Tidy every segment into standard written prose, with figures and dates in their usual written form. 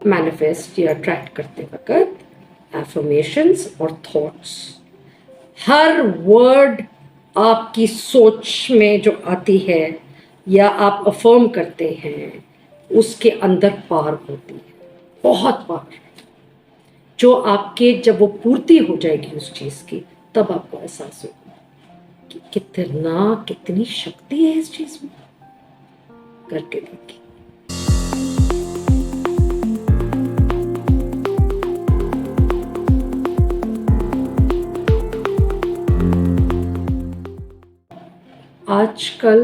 Manifest या attract करते वक्त एफर्मेशंस और थॉट्स, हर वर्ड आपकी सोच में जो आती है या आप अफर्म करते हैं उसके अंदर पावर होती है, बहुत पावर, जो आपके जब वो पूर्ति हो जाएगी उस चीज़ की तब आपको एहसास होगा कि कितनी शक्ति है इस चीज़ में। करके देखिए। आजकल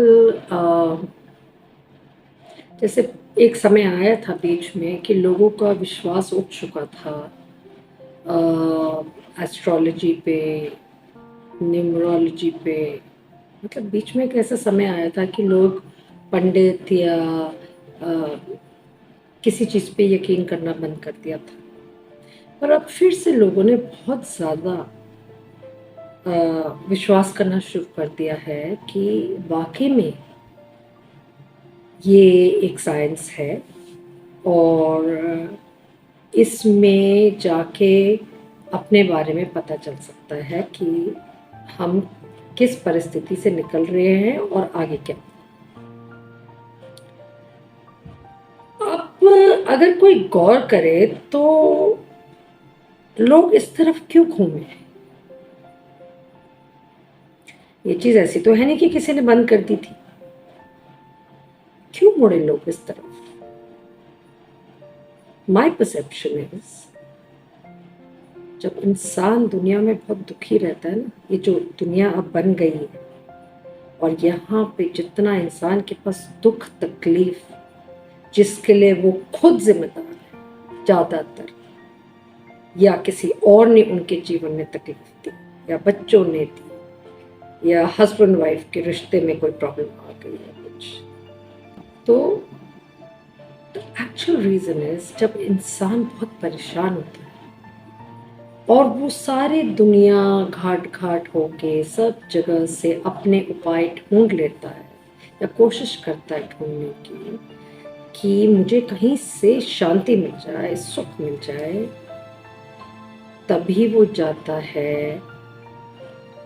जैसे एक समय आया था बीच में कि लोगों का विश्वास उठ चुका था एस्ट्रोलॉजी पे, न्यूमरोलॉजी पे। मतलब बीच में एक ऐसा समय आया था कि लोग पंडित या किसी चीज़ पे यकीन करना बंद कर दिया था। पर अब फिर से लोगों ने बहुत ज़्यादा विश्वास करना शुरू कर दिया है कि वाकई में ये एक साइंस है और इसमें जाके अपने बारे में पता चल सकता है कि हम किस परिस्थिति से निकल रहे हैं और आगे क्या। अब अगर कोई गौर करे तो लोग इस तरफ क्यों घूमे हैं? ये चीज ऐसी तो है नहीं कि किसी ने बंद कर दी थी। क्यों मुड़े लोग इस तरफ? माई परसेप्शन इज, जब इंसान दुनिया में बहुत दुखी रहता है ना, ये जो दुनिया अब बन गई है और यहाँ पे जितना इंसान के पास दुख तकलीफ जिसके लिए वो खुद जिम्मेदार है ज्यादातर, या किसी और ने उनके जीवन में तकलीफ दी या बच्चों ने दी या हस्बैंड वाइफ के रिश्ते में कोई प्रॉब्लम आ गई है कुछ, तो एक्चुअल रीजन इज जब इंसान बहुत परेशान होता है और वो सारे दुनिया घाट घाट होके सब जगह से अपने उपाय ढूंढ लेता है या कोशिश करता है ढूंढने की कि मुझे कहीं से शांति मिल जाए, सुख मिल जाए, तभी वो जाता है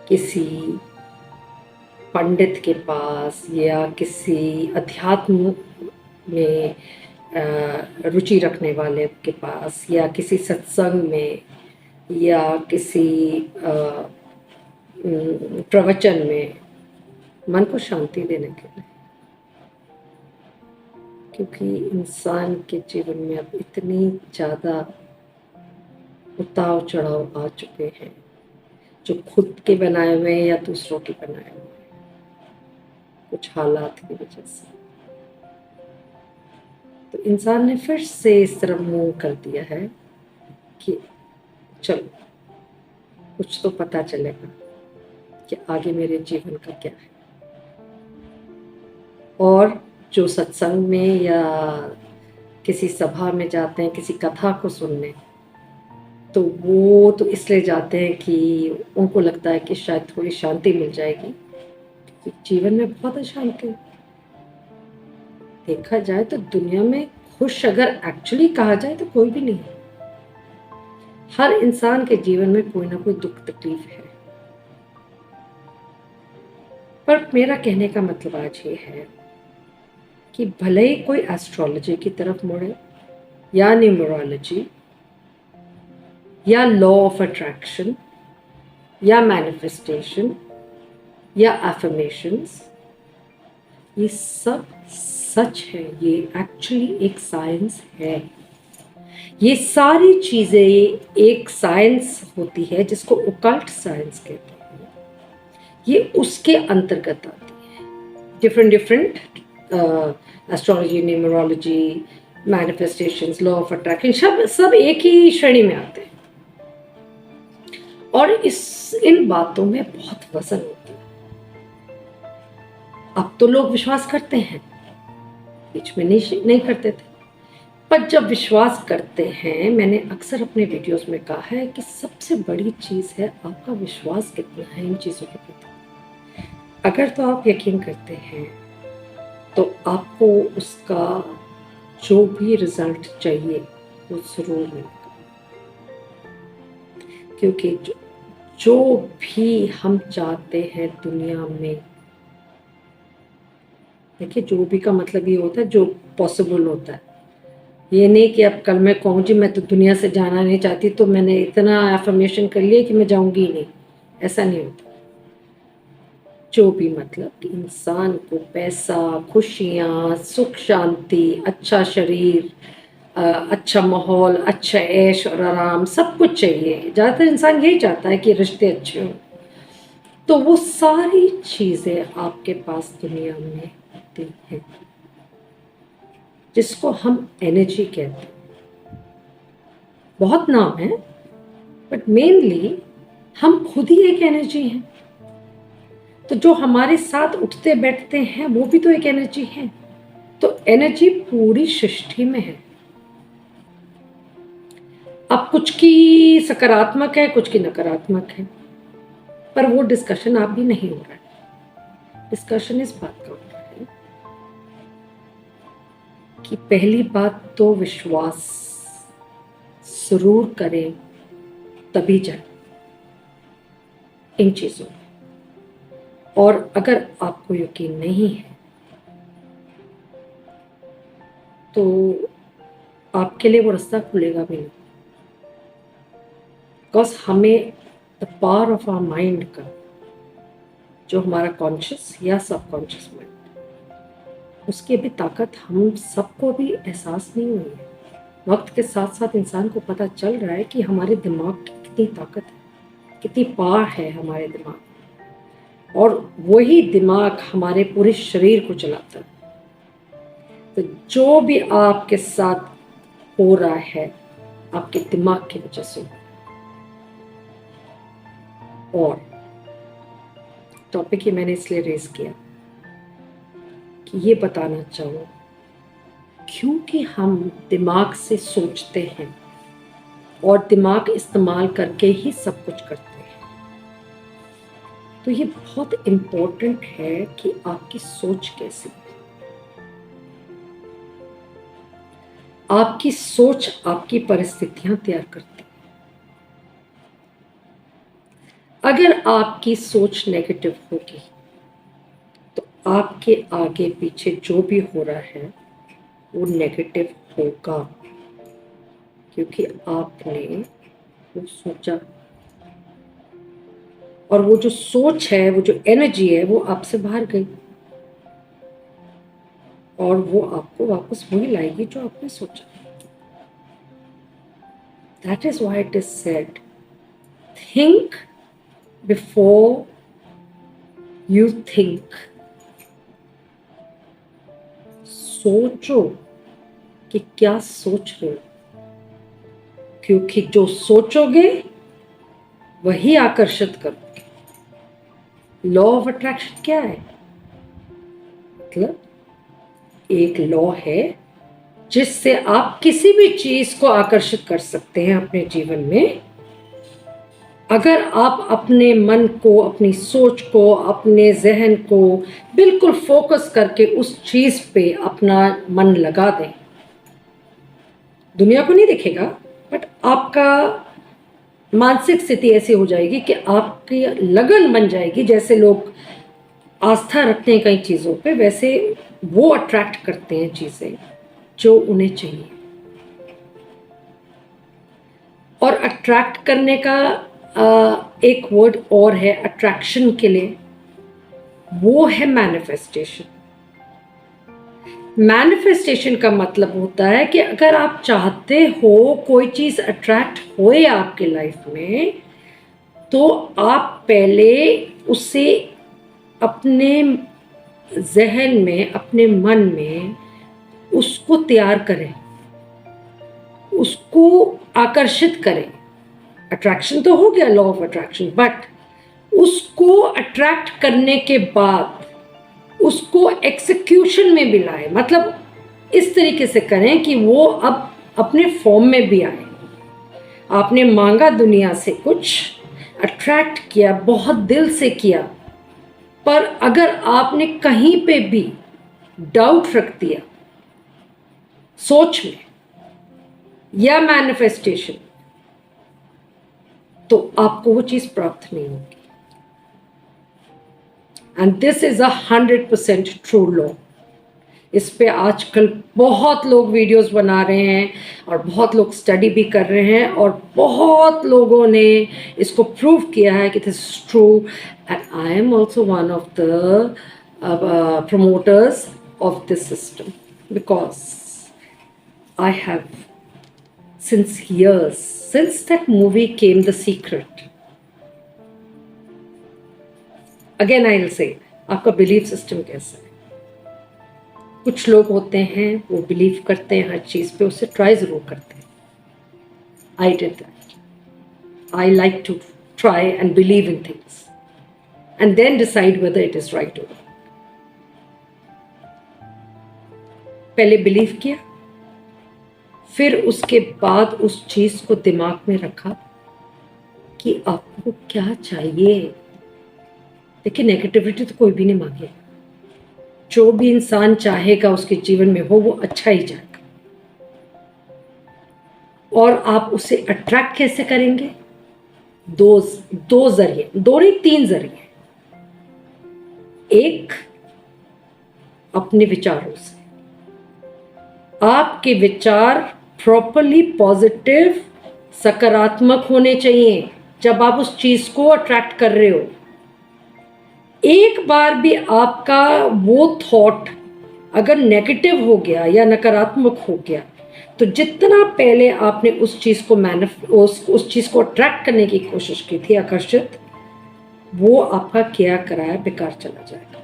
किसी पंडित के पास या किसी अध्यात्म में रुचि रखने वाले के पास या किसी सत्संग में या किसी प्रवचन में मन को शांति देने के लिए। क्योंकि इंसान के जीवन में अब इतनी ज़्यादा उतार चढ़ाव आ चुके हैं, जो खुद के बनाए हुए हैं या दूसरों के बनाए हुए हैं, कुछ हालात की वजह से। तो इंसान ने फिर से इस तरफ मुंह कर दिया है कि चलो कुछ तो पता चलेगा कि आगे मेरे जीवन का क्या है। और जो सत्संग में या किसी सभा में जाते हैं किसी कथा को सुनने, तो वो तो इसलिए जाते हैं कि उनको लगता है कि शायद थोड़ी शांति मिल जाएगी, क्योंकि जीवन में बहुत अशांति है। देखा जाए तो दुनिया में खुश अगर एक्चुअली कहा जाए तो कोई भी नहीं है। हर इंसान के जीवन में कोई ना कोई दुख तकलीफ है। पर मेरा कहने का मतलब आज ये है कि भले ही कोई एस्ट्रोलॉजी की तरफ मुड़े या न्यूमरोलॉजी या लॉ ऑफ अट्रैक्शन या मैनिफेस्टेशन या एफर्मेशंस, ये सब सच है, ये एक्चुअली एक साइंस है। ये सारी चीजें एक साइंस होती है जिसको ओकल्ट साइंस कहते हैं। ये उसके अंतर्गत आती है। Different astrology, numerology, manifestations, law of attraction सब एक ही श्रेणी में आते हैं। और इन बातों में बहुत वजन होता है। अब तो लोग विश्वास करते हैं, बीच में नहीं करते थे, पर जब विश्वास करते हैं, मैंने अक्सर अपने वीडियोस में कहा है कि सबसे बड़ी चीज़ है आपका विश्वास कितना है इन चीज़ों के प्रति। अगर तो आप यकीन करते हैं तो आपको उसका जो भी रिजल्ट चाहिए आपको जरूर मिलेगा, क्योंकि जो भी हम चाहते हैं दुनिया में, देखिए जो भी का मतलब ये होता है जो पॉसिबल होता है। ये नहीं कि अब कल मैं कहूँ जी मैं तो दुनिया से जाना नहीं चाहती तो मैंने इतना एफर्मेशन कर लिया कि मैं जाऊंगी ही नहीं, ऐसा नहीं होता। जो भी मतलब कि इंसान को पैसा, खुशियाँ, सुख शांति, अच्छा शरीर, अच्छा माहौल, अच्छा ऐश और आराम सब कुछ चाहिए। ज़्यादातर इंसान यही चाहता है कि रिश्ते अच्छे हों। तो वो सारी चीज़ें आपके पास दुनिया में होती हैं, जिसको हम एनर्जी कहते हैं। बहुत नाम है, बट मेनली हम खुद ही एक एनर्जी हैं। तो जो हमारे साथ उठते बैठते हैं वो भी तो एक एनर्जी है। तो एनर्जी पूरी सृष्टि में है। अब कुछ की सकारात्मक है, कुछ की नकारात्मक है, पर वो डिस्कशन आप भी नहीं हो रहा है। डिस्कशन इस बात का हो रहा है कि पहली बात तो विश्वास जरूर करें, तभी जाए इन चीजों में। और अगर आपको यकीन नहीं है तो आपके लिए वो रास्ता खुलेगा भी नहीं। बिकॉज हमें the power of our mind का, जो हमारा कॉन्शियस या सबकॉन्शियस माइंड, उसकी अभी ताकत हम सबको भी एहसास नहीं हुई है। वक्त के साथ साथ इंसान को पता चल रहा है कि हमारे दिमाग की कितनी ताकत है, कितनी पावर है हमारे दिमाग, और वही दिमाग हमारे पूरे शरीर को चलाता है। तो जो भी आपके साथ हो रहा है आपके दिमाग की वजह से। और टॉपिक ही मैंने इसलिए रेज किया कि ये बताना चाहूँ, क्योंकि हम दिमाग से सोचते हैं और दिमाग इस्तेमाल करके ही सब कुछ करते हैं। तो ये बहुत इम्पोर्टेंट है कि आपकी सोच कैसी है। आपकी सोच आपकी परिस्थितियां तैयार करती है। अगर आपकी सोच नेगेटिव होगी तो आपके आगे पीछे जो भी हो रहा है वो नेगेटिव होगा, क्योंकि आपने वो सोचा। और वो जो सोच है, वो जो एनर्जी है, वो आपसे बाहर गई और वो आपको वापस वही लाएगी जो आपने सोचा। That is why it is said, think before you think. सोचो कि क्या सोच रहे हो, क्योंकि जो सोचोगे वही आकर्षित करोगे। लॉ ऑफ अट्रैक्शन क्या है? मतलब एक लॉ है जिससे आप किसी भी चीज को आकर्षित कर सकते हैं अपने जीवन में, अगर आप अपने मन को, अपनी सोच को, अपने जहन को बिल्कुल फोकस करके उस चीज पे अपना मन लगा दें। दुनिया को नहीं दिखेगा, बट आपका मानसिक स्थिति ऐसी हो जाएगी कि आपकी लगन बन जाएगी। जैसे लोग आस्था रखते हैं कई चीज़ों पे, वैसे वो अट्रैक्ट करते हैं चीज़ें जो उन्हें चाहिए। और अट्रैक्ट करने का एक वर्ड और है अट्रैक्शन के लिए, वो है मैनिफेस्टेशन। मैनिफेस्टेशन का मतलब होता है कि अगर आप चाहते हो कोई चीज अट्रैक्ट होए आपके लाइफ में, तो आप पहले उसे अपने जहन में, अपने मन में उसको तैयार करें, उसको आकर्षित करें। अट्रैक्शन तो हो गया, लॉ ऑफ अट्रैक्शन, बट उसको अट्रैक्ट करने के बाद उसको एक्सिक्यूशन में भी लाए। मतलब इस तरीके से करें कि वो अब अपने फॉर्म में भी आए। आपने मांगा दुनिया से कुछ, अट्रैक्ट किया, बहुत दिल से किया, पर अगर आपने कहीं पे भी डाउट रख दिया सोच में, या मैनिफेस्टेशन, तो आपको वो चीज प्राप्त नहीं होगी। And this is 100% true law. इस पे आजकल बहुत लोग वीडियोस बना रहे हैं और बहुत लोग स्टडी भी कर रहे हैं और बहुत लोगों ने इसको प्रूव किया है कि this is true. And I am also one of the promoters of this system, because I have, since years, since that movie came, The Secret, again I'll say, आपका बिलीफ सिस्टम कैसा है। कुछ लोग होते हैं वो बिलीव करते हैं हर चीज पे, उससे ट्राई जरूर करते हैं। I did that. I like to try and believe in things and then decide whether it is right और रॉन्ग। पहले बिलीव किया, फिर उसके बाद उस चीज को दिमाग में रखा कि आपको क्या चाहिए। देखिए, नेगेटिविटी तो कोई भी नहीं मांगे। जो भी इंसान चाहेगा उसके जीवन में हो, वो अच्छा ही जाएगा। और आप उसे अट्रैक्ट कैसे करेंगे? दो जरिए, दो नहीं 3 जरिए। एक, अपने विचारों से। आपके विचार प्रॉपरली पॉजिटिव, सकारात्मक होने चाहिए जब आप उस चीज को अट्रैक्ट कर रहे हो। एक बार भी आपका वो थॉट अगर नेगेटिव हो गया या नकारात्मक हो गया, तो जितना पहले आपने उस चीज को उस चीज को अट्रैक्ट करने की कोशिश की थी, आकर्षित, वो आपका किया कराया बेकार चला जाएगा।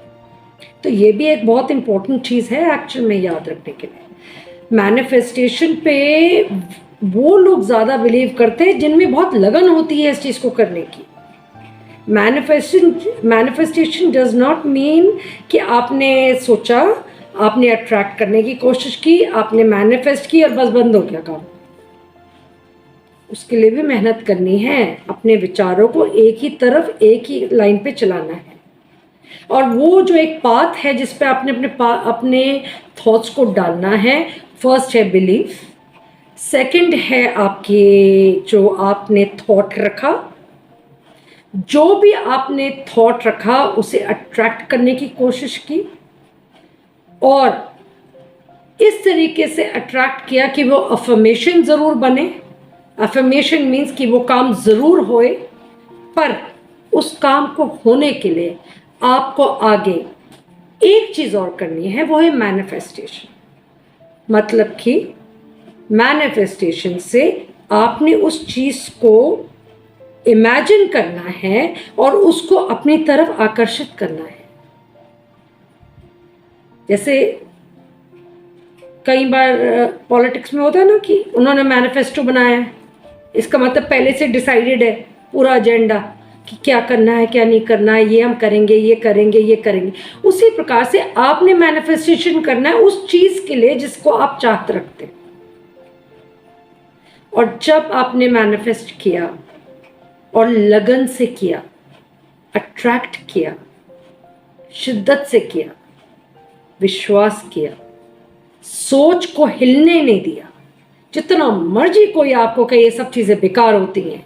तो ये भी एक बहुत इंपॉर्टेंट चीज है एक्चुअल में याद रखने के लिए। मैनिफेस्टेशन पे वो लोग ज्यादा बिलीव करते हैं जिनमें बहुत लगन होती है इस चीज को करने की। मैनिफेस्टेशन डज नॉट मीन कि आपने सोचा, आपने अट्रैक्ट करने की कोशिश की, आपने मैनिफेस्ट की और बस बंद हो गया काम। उसके लिए भी मेहनत करनी है। अपने विचारों को एक ही तरफ, एक ही लाइन पे चलाना है। और वो जो एक पाथ है जिस पे आपने अपने थॉट्स को डालना है, फर्स्ट है बिलीफ, सेकंड है आपके जो आपने थॉट रखा, जो भी आपने थॉट रखा उसे अट्रैक्ट करने की कोशिश की और इस तरीके से अट्रैक्ट किया कि वो अफर्मेशन जरूर बने। अफर्मेशन मीन्स कि वो काम जरूर होए, पर उस काम को होने के लिए आपको आगे एक चीज और करनी है, वो है मैनिफेस्टेशन। मतलब कि मैनिफेस्टेशन से आपने उस चीज को इमेजिन करना है और उसको अपनी तरफ आकर्षित करना है। जैसे कई बार पॉलिटिक्स में होता है ना कि उन्होंने मैनिफेस्टो बनाया है, इसका मतलब पहले से डिसाइडेड है पूरा एजेंडा कि क्या करना है, क्या नहीं करना है, ये हम करेंगे, ये करेंगे, ये करेंगे। उसी प्रकार से आपने मैनिफेस्टेशन करना है उस चीज के लिए जिसको आप चाहते रखते हैं। और जब आपने मैनिफेस्ट किया और लगन से किया, अट्रैक्ट किया, शिद्दत से किया, विश्वास किया, सोच को हिलने नहीं दिया, जितना मर्जी कोई आपको कहे ये सब चीजें बेकार होती हैं,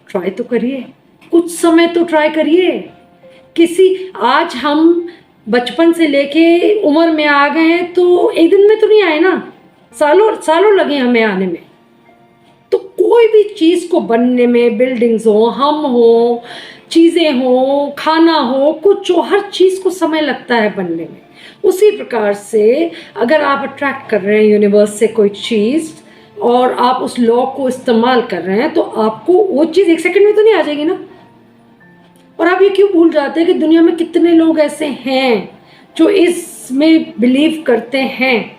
ट्राई तो करिए, कुछ समय तो ट्राई करिए। आज हम बचपन से लेके उम्र में आ गए हैं तो एक दिन में तो नहीं आए ना, सालों सालों लगे हमें आने में। तो कोई भी चीज को बनने में, बिल्डिंग्स हो, हम हो, चीजें हो, खाना हो, कुछ हो, हर चीज को समय लगता है बनने में। उसी प्रकार से अगर आप अट्रैक्ट कर रहे हैं यूनिवर्स से कोई चीज और आप उस लॉ को इस्तेमाल कर रहे हैं, तो आपको वो चीज 1 सेकंड में तो नहीं आ जाएगी ना। और आप ये क्यों भूल जाते हैं कि दुनिया में कितने लोग ऐसे हैं जो इसमें बिलीव करते हैं,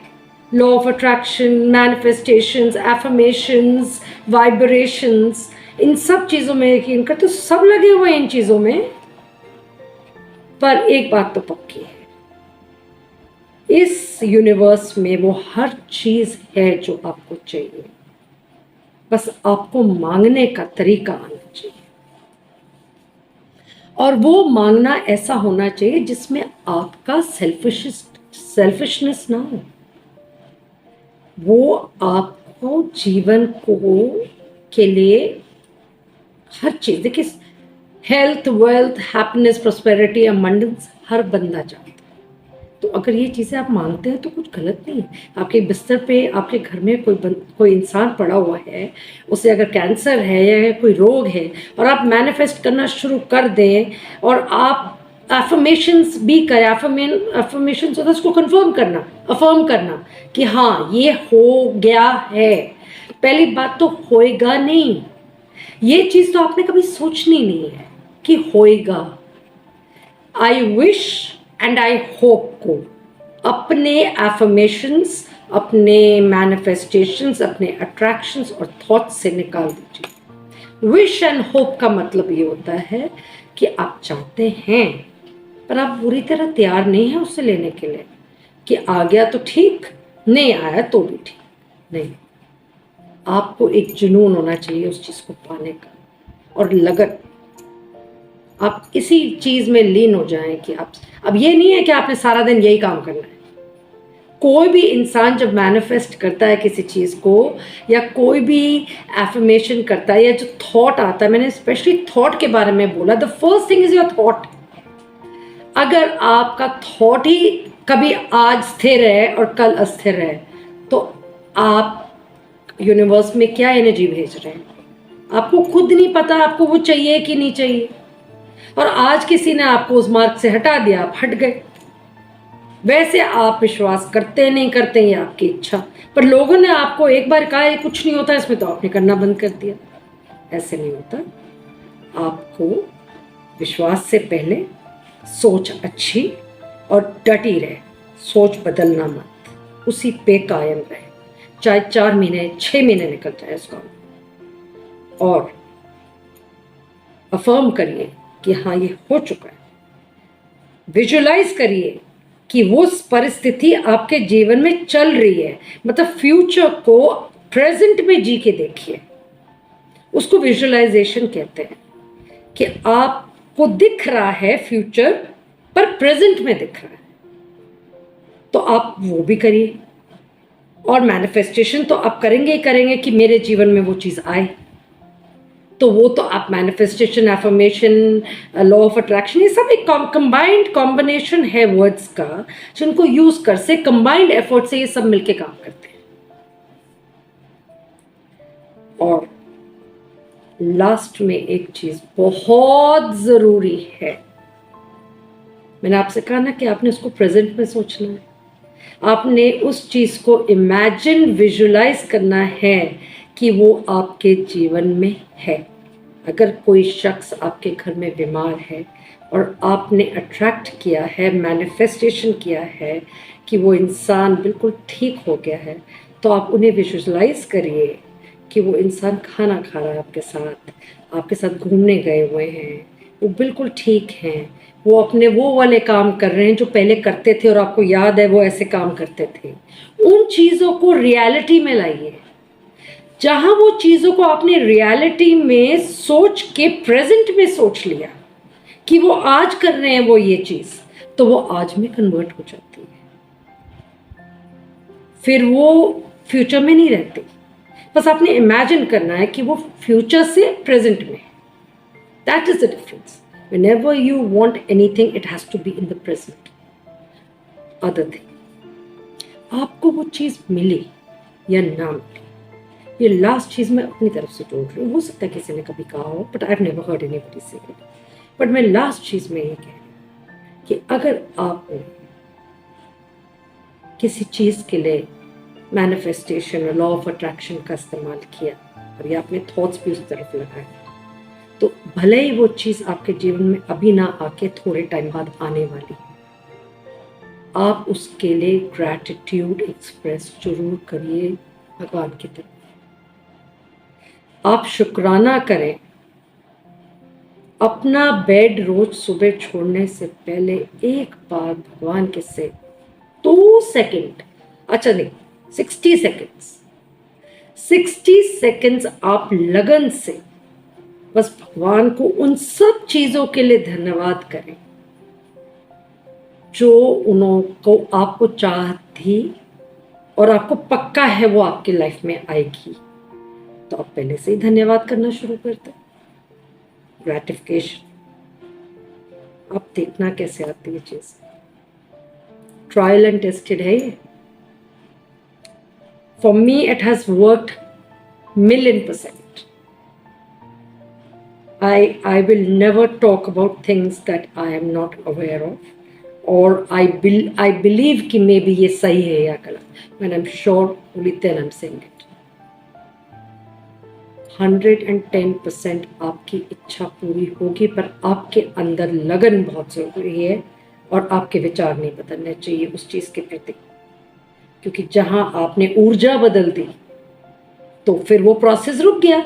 law of attraction, manifestations, affirmations, vibrations, इन सब चीजों में यकीन करते, तो सब लगे हुए हैं इन चीजों में। पर एक बात तो पक्की है, इस यूनिवर्स में वो हर चीज है जो आपको चाहिए, बस आपको मांगने का तरीका आना चाहिए। और वो मांगना ऐसा होना चाहिए जिसमें आपका सेल्फिशनेस ना हो। वो वो जीवन को के लिए हर चीज, देखिए, health, wealth, happiness, prosperity, abundance हर बंदा चाहता है। तो अगर ये चीज़ें आप मांगते हैं तो कुछ गलत नहीं है। आपके बिस्तर पे आपके घर में कोई इंसान पड़ा हुआ है, उसे अगर कैंसर है या कोई रोग है, और आप मैनिफेस्ट करना शुरू कर दें और आप एफर्मेशंस भी करें, एफर्मेशंस होता है उसको कंफर्म करना, अफर्म करना कि हाँ ये हो गया है। पहली बात तो होएगा नहीं, ये चीज़ तो आपने कभी सोचनी नहीं है कि होएगा। I wish and I hope को अपने एफर्मेशंस, अपने मैनिफेस्टेशंस, अपने अट्रैक्शंस और थॉट्स से निकाल दीजिए। विश एंड होप का मतलब ये होता है कि आप चाहते हैं पर आप पूरी तरह तैयार नहीं है उससे लेने के लिए, कि आ गया तो ठीक, नहीं आया तो भी ठीक। नहीं, आपको एक जुनून होना चाहिए उस चीज़ को पाने का, और लगन। आप इसी चीज़ में लीन हो जाएं कि आप, अब ये नहीं है कि आपने सारा दिन यही काम करना है। कोई भी इंसान जब मैनिफेस्ट करता है किसी चीज़ को, या कोई भी एफर्मेशन करता है, या जो थॉट आता है, मैंने स्पेशली थॉट के बारे में बोला, the first thing is your thought. अगर आपका थॉट ही कभी आज स्थिर है और कल अस्थिर है, तो आप यूनिवर्स में क्या एनर्जी भेज रहे हैं? आपको खुद नहीं पता आपको वो चाहिए कि नहीं चाहिए। और आज किसी ने आपको उस मार्ग से हटा दिया, आप हट गए। वैसे आप विश्वास करते नहीं करते, ये आपकी इच्छा, पर लोगों ने आपको एक बार कहा ये कुछ नहीं होता इसमें, तो आपने करना बंद कर दिया। ऐसे नहीं होता। आपको विश्वास से पहले सोच अच्छी और डटी रहे, सोच बदलना मत, उसी पे कायम रहे, चाहे 4 महीने 6 महीने निकल जाए उसका। और अफर्म करिए कि हाँ ये हो चुका है। विजुलाइज करिए कि वो परिस्थिति आपके जीवन में चल रही है, मतलब फ्यूचर को प्रेजेंट में जी के देखिए। उसको विजुअलाइजेशन कहते हैं, कि आपको दिख रहा है फ्यूचर पर प्रेजेंट में दिख रहा है, तो आप वो भी करिए। और मैनिफेस्टेशन तो आप करेंगे ही करेंगे कि मेरे जीवन में वो चीज़ आए, तो वो तो आप manifestation, affirmation, law of attraction, ये सब एक कंबाइंड कॉम्बिनेशन है वर्ड्स का, जिनको यूज कर से कंबाइंड एफर्ट से ये सब मिलके काम करते हैं। और लास्ट में एक चीज बहुत जरूरी है, मैंने आपसे कहा ना कि आपने उसको प्रेजेंट में सोचना है, आपने उस चीज को इमेजिन, विजुलाइज करना है कि वो आपके जीवन में है। अगर कोई शख्स आपके घर में बीमार है और आपने अट्रैक्ट किया है, मैनिफेस्टेशन किया है कि वो इंसान बिल्कुल ठीक हो गया है, तो आप उन्हें विजुअलाइज करिए कि वो इंसान खाना खा रहा है आपके साथ घूमने गए हुए हैं, वो बिल्कुल ठीक हैं, वो अपने वो वाले काम कर रहे हैं जो पहले करते थे और आपको याद है वो ऐसे काम करते थे। उन चीज़ों को रियलिटी में लाइए। जहां वो चीज़ों को आपने रियलिटी में सोच के प्रेजेंट में सोच लिया कि वो आज कर रहे हैं वो ये चीज़, तो वो आज में कन्वर्ट हो जाती है, फिर वो फ्यूचर में नहीं रहती। बस आपने इमेजिन करना है कि वो फ्यूचर से प्रेजेंट में। That is the difference. Whenever you want anything, it has to be in the present. Other thing, आपको वो चीज़ मिली या ना मिली, ये लास्ट चीज़ मैं अपनी तरफ से जोड़ रही हूँ। हो सकता है किसी ने कभी कहा हो, but I have never heard anybody से इट। बट मैं लास्ट चीज़ में ये कह रही हूँ कि अगर आपने किसी चीज़ के लिए मैनिफेस्टेशन और लॉ ऑफ अट्रैक्शन का इस्तेमाल किया और ये अपने थॉट्स भी उस तरफ लगाए, तो भले ही वो चीज़ आपके जीवन में अभी ना आके थोड़े टाइम बाद आने वाली है, आप उसके लिए ग्रैटिट्यूड एक्सप्रेस जरूर करिए भगवान की तरफ। आप शुक्राना करें। अपना बेड रोज सुबह छोड़ने से पहले एक बार भगवान के से 2 सेकंड, अच्छा नहीं 60 सेकंड्स, 60 सेकंड्स आप लगन से बस भगवान को उन सब चीजों के लिए धन्यवाद करें जो उनको आपको चाह थी और आपको पक्का है वो आपकी लाइफ में आएगी, तो आप पहले से ही धन्यवाद करना शुरू कर दो। ग्रेटिफिकेशन, अब देखना कैसे आती है चीज, ट्रायल एंड टेस्टेड है ये। For me it has worked 1,000,000%. I will never talk about things that I am not aware of, or I believe कि maybe ये सही है या गलत, when I'm sure only then I'm saying it. 110% आपकी इच्छा पूरी होगी, पर आपके अंदर लगन बहुत जरूरी है और आपके विचार नहीं बदलने चाहिए उस चीज के प्रति, क्योंकि जहां आपने ऊर्जा बदल दी तो फिर वो प्रोसेस रुक गया।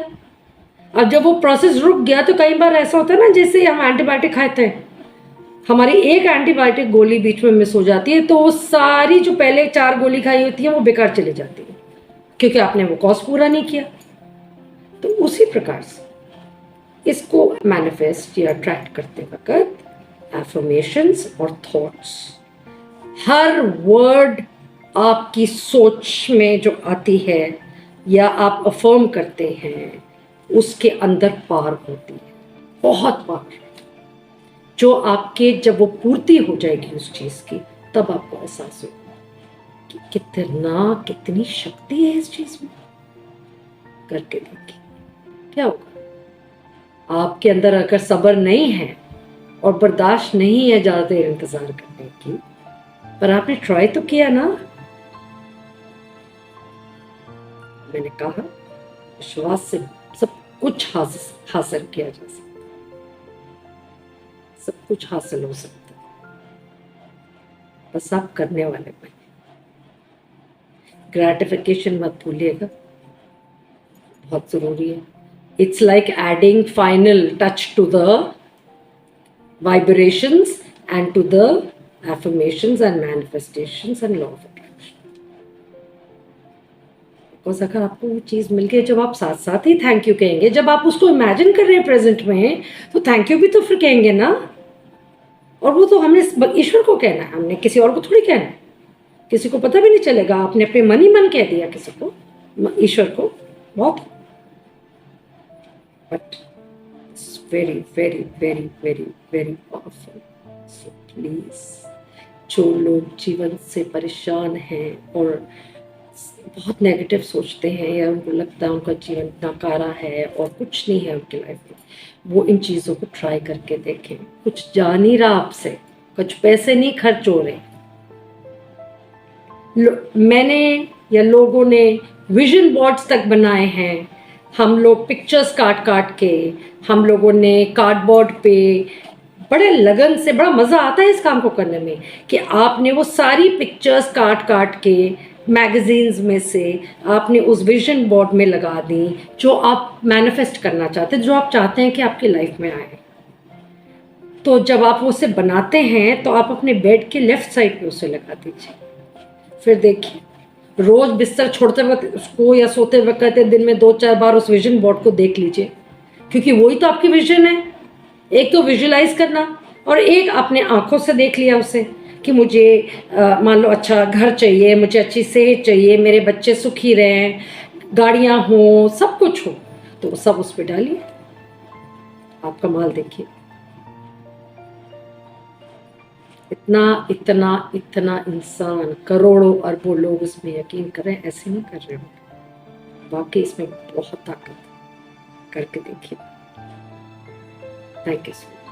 अब जब वो प्रोसेस रुक गया तो कई बार ऐसा होता है ना, जैसे हम एंटीबायोटिक खाते हैं, हमारी एक एंटीबायोटिक गोली बीच में मिस हो जाती है तो वो सारी जो पहले 4 गोली खाई होती है वो बेकार चली जाती है, क्योंकि आपने वो कॉज पूरा नहीं किया। तो उसी प्रकार से इसको मैनिफेस्ट या अट्रैक्ट करते वक्त एफर्मेशंस और थॉट्स, हर वर्ड आपकी सोच में जो आती है या आप अफर्म करते हैं उसके अंदर पार होती है, बहुत पार, जो आपके जब वो पूर्ति हो जाएगी उस चीज की तब आपको एहसास होगा कि कितनी शक्ति है इस चीज में। करके देखिए क्या होगा। आपके अंदर अगर सब्र नहीं है और बर्दाश्त नहीं है ज्यादा देर इंतजार करने की, पर आपने ट्राई तो किया ना। मैंने कहा विश्वास से सब कुछ हासिल किया जा सकता, सब कुछ हासिल हो सकता, बस आप करने वाले बने। ग्रेटिफिकेशन मत भूलिएगा, बहुत जरूरी है। It's like adding final touch to the vibrations and to the affirmations and manifestations and law of because अगर आपको वो चीज़ मिल गई, जब आप साथ साथ ही थैंक यू कहेंगे, जब आप उसको इमेजिन कर रहे हैं प्रेजेंट में, तो थैंक यू भी तो फिर कहेंगे ना। और वो तो हमने ईश्वर को कहना है, हमने किसी और को थोड़ी कहना है। किसी को पता भी नहीं चलेगा, आपने अपने मन ही मन कह दिया किसी को, ईश्वर को, बहुत। But it's very very very very very powerful. So please, जो लोग जीवन से परेशान हैं और बहुत नेगेटिव सोचते हैं या उनको लगता है उनका जीवन नकारा है और कुछ नहीं है उनकी लाइफ में, वो इन चीज़ों को ट्राई करके देखें। कुछ जा नहीं रहा आपसे, कुछ पैसे नहीं खर्च हो रहे। मैंने या लोगों ने विजन बोर्ड्स तक बनाए हैं, हम लोग पिक्चर्स काट काट के, हम लोगों ने कार्डबोर्ड पे बड़े लगन से, बड़ा मज़ा आता है इस काम को करने में, कि आपने वो सारी पिक्चर्स काट काट के मैगजीन्स में से आपने उस विजन बोर्ड में लगा दी जो आप मैनिफेस्ट करना चाहते हैं, जो आप चाहते हैं कि आपकी लाइफ में आए। तो जब आप उसे बनाते हैं तो आप अपने बेड के लेफ्ट साइड पे उसे लगा दीजिए। फिर देखिए, रोज बिस्तर छोड़ते वक्त उसको या सोते वक्त दिन में 2-4 बार उस विजन बोर्ड को देख लीजिए, क्योंकि वही तो आपकी विजन है। एक तो विजुलाइज करना और एक अपने आंखों से देख लिया उसे कि मुझे मान लो अच्छा घर चाहिए, मुझे अच्छी सेहत चाहिए, मेरे बच्चे सुखी रहें, गाड़ियाँ हों, सब कुछ हो, तो सब उस पर डालिए। आप कमाल देखिए। इतना इतना इतना इंसान, करोड़ों अरबों लोग इसमें यकीन करें, ऐसे नहीं कर रहे होंगे। वाकई इसमें बहुत ताकत है, करके देखिए। Thank you so much.